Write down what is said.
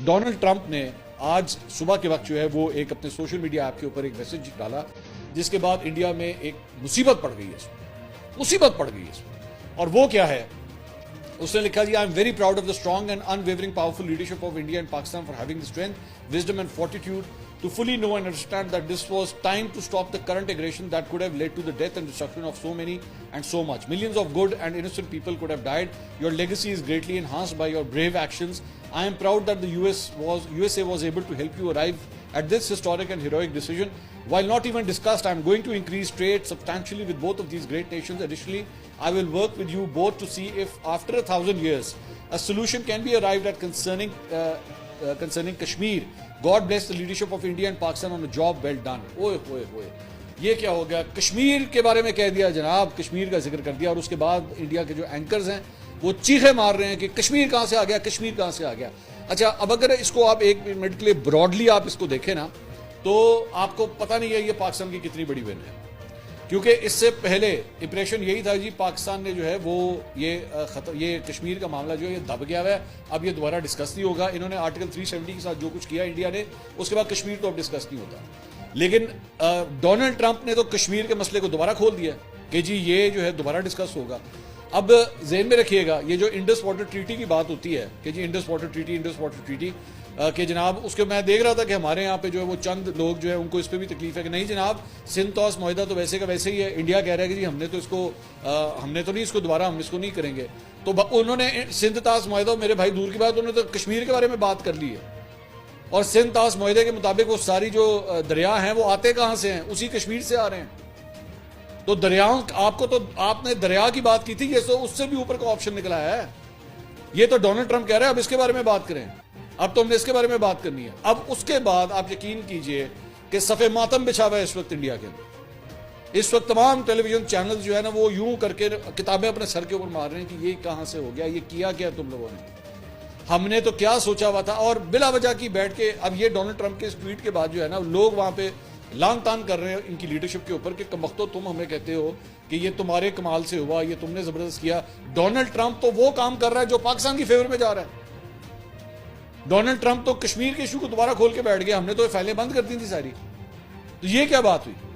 Donald Trump نے آج صبح کے وقت جو ہے وہ ایک اپنے سوشل میڈیا ایپ کے اوپر ایک میسج ڈالا، جس کے بعد انڈیا میں ایک مصیبت پڑ گئی ہے اس میں اور وہ کیا ہے؟ اس نے لکھا جی I am very proud of the strong and unwavering powerful leadership of India and Pakistan for having the strength wisdom and fortitude to fully know and understand that this was time to stop the current aggression that could have led to the death and destruction of so many and so much. Millions of good and innocent people could have died. Your legacy is greatly enhanced by your brave actions. I am proud that the USA was able to help you arrive at this historic and heroic decision. While not even discussed, I am going to increase trade substantially with both of these great nations. Additionally, I will work with you both to see if after 1,000 years a solution can be arrived at concerning Kashmir. God bless the leadership of India and Pakistan on a job well done. اوئے یہ کیا ہو گیا؟ کشمیر کے بارے میں کہہ دیا جناب، کشمیر کا ذکر کر دیا، اور اس کے بعد انڈیا کے جو اینکرز ہیں وہ چیخے مار رہے ہیں کہ کشمیر کہاں سے آ گیا. اچھا، اب اگر اس کو آپ ایک منٹ کے لیے براڈلی آپ اس کو دیکھیں نا، تو آپ کو پتہ نہیں ہے یہ پاکستان کی کتنی بڑی ون ہے. کیونکہ اس سے پہلے امپریشن یہی تھا جی پاکستان نے جو ہے وہ یہ کشمیر کا معاملہ جو ہے یہ دب گیا ہوا ہے، اب یہ دوبارہ ڈسکس نہیں ہوگا. انہوں نے آرٹیکل 370 کے ساتھ جو کچھ کیا انڈیا نے، اس کے بعد کشمیر تو اب ڈسکس نہیں ہوتا. لیکن ڈونلڈ ٹرمپ نے تو کشمیر کے مسئلے کو دوبارہ کھول دیا کہ جی یہ جو ہے دوبارہ ڈسکس ہوگا. اب ذہن میں رکھیے گا، یہ جو انڈس واٹر ٹریٹی کی بات ہوتی ہے کہ جی انڈس واٹر ٹریٹی کہ جناب اس کے میں دیکھ رہا تھا کہ ہمارے یہاں پہ جو ہے وہ چند لوگ جو ہے ان کو اس پہ بھی تکلیف ہے کہ نہیں جناب سندھ طاس معاہدہ تو ویسے کا ویسے ہی ہے. انڈیا کہہ رہا ہے کہ جی ہم نے تو نہیں اس کو دوبارہ ہم اس کو نہیں کریں گے. تو انہوں نے سندھ طاس معاہدہ، میرے بھائی دور کی بات، انہوں نے تو کشمیر کے بارے میں بات کر لی ہے. اور سندھ طاس معاہدے کے مطابق وہ ساری جو دریا ہیں وہ آتے کہاں سے ہیں؟ اسی کشمیر سے آ رہے ہیں. تو دریاؤں آپ نے دریا کی بات کی تھی، یہ تو اس سے بھی اوپر کا آپشن نکلا ہے. یہ تو ڈونلڈ ٹرمپ کہہ رہے ہیں اب اس کے بارے میں بات کریں، اب تو ہم نے اس کے بارے میں بات کرنی ہے. اب اس کے بعد آپ یقین کیجئے کہ صفِ ماتم بچھا ہوا ہے اس وقت انڈیا کے اندر. اس وقت تمام ٹیلی ویژن چینل جو ہے نا وہ یوں کر کے کتابیں اپنے سر کے اوپر مار رہے ہیں کہ یہ کہاں سے ہو گیا، یہ کیا تم لوگوں نے، ہم نے تو کیا سوچا ہوا تھا. اور بلا وجہ کی بیٹھ کے اب یہ ڈونلڈ ٹرمپ کے اس ٹویٹ کے بعد جو ہے نا لوگ وہاں پہ لان تان کر رہے ہیں ان کی لیڈرشپ کے اوپر کہ کمبختو تم ہمیں کہتے ہو کہ یہ تمہارے کمال سے ہوا، یہ تم نے زبردست کیا. ڈونلڈ ٹرمپ تو وہ کام کر رہا ہے جو پاکستان کی فیور میں جا رہا ہے. ڈونلڈ ٹرمپ تو کشمیر کے ایشو کو دوبارہ کھول کے بیٹھ گیا، ہم نے تو یہ فائلیں بند کر دی تھی ساری. تو یہ کیا بات ہوئی؟